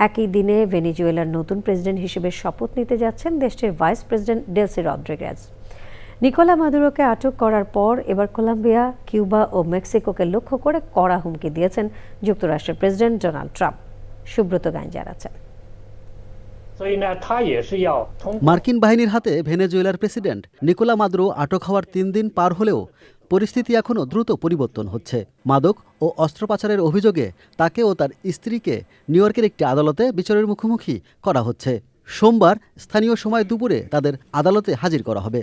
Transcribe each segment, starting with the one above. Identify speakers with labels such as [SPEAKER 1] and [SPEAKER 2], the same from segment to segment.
[SPEAKER 1] একই দিনে ভেনেজুয়েলার নতুন প্রেসিডেন্ট হিসেবে শপথ নিতে যাচ্ছেন দেশটির vice president Delcy Rodriguez. Nicolas মাদুরোকে আটক করার পর এবার কলম্বিয়া, কিউবা ও মেক্সিকোকে লক্ষ্য করে কড়া হুমকি দিয়েছেন যুক্তরাষ্ট্রের president Donald Trump. Subrata Gain জানাচ্ছেন।
[SPEAKER 2] মার্কিন বাহিনীর হাতে ভেনেজুয়েলার প্রেসিডেন্ট নিকোলা মাদুরো আটক হওয়ার 3 দিন পার হলেও পরিস্থিতি এখনও দ্রুত পরিবর্তন হচ্ছে। মাদক ও অস্ত্র পাচারের অভিযোগে তাকে ও তার স্ত্রীকে নিউ ইয়র্কের একটি আদালতে বিচারের মুখোমুখি করা হচ্ছে। সোমবার স্থানীয় সময় দুপুরে তাদের আদালতে হাজির করা হবে।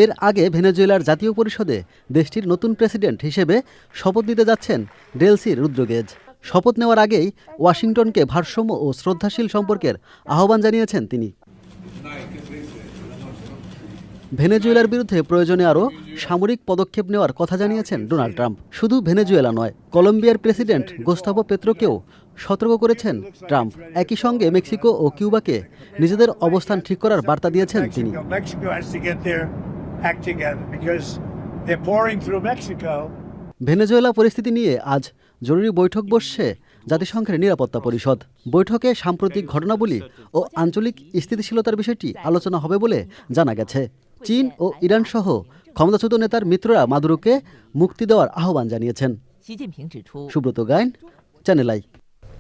[SPEAKER 2] এর আগে ভেনেজুয়েলার জাতীয় পরিষদে দেশটির নতুন প্রেসিডেন্ট হিসেবে শপথ নিতে যাচ্ছেন ডেলসি রদ্রিগেজ। শপথ নেওয়ার আগেই ওয়াশিংটনকে ভারসাম্য ও শ্রদ্ধাশীল সম্পর্কের আহ্বান জানিয়েছেন তিনি। ভেনেজুয়েলার বিরুদ্ধে প্রয়োজনে আরও সামরিক পদক্ষেপ নেওয়ার কথা জানিয়েছেন ডোনাল্ড ট্রাম্প। শুধু ভেনেজুয়েলা নয়, কলম্বিয়ার প্রেসিডেন্ট গোস্তাভো পেত্রোকেও সতর্ক করেছেন ট্রাম্প। একই সঙ্গে মেক্সিকো ও কিউবাকে নিজেদের অবস্থান ঠিক করার বার্তা দিয়েছেন তিনি। ভেনেজুয়েলা পরিস্থিতি নিয়ে আজ জরুরি বৈঠক বসছে জাতিসংঘের নিরাপত্তা পরিষদ। বৈঠকে সাম্প্রতিক ঘটনাবলী ও আঞ্চলিক স্থিতিশীলতার বিষয়টি আলোচনা হবে বলে জানা গেছে। চীন ও ইরান সহ ক্ষমতাচ্যুত নেতার মিত্ররা মাদুরোকে মুক্তি দেওয়ার আহ্বান জানিয়েছেন। সুব্রত গাইন, চ্যানেল আই।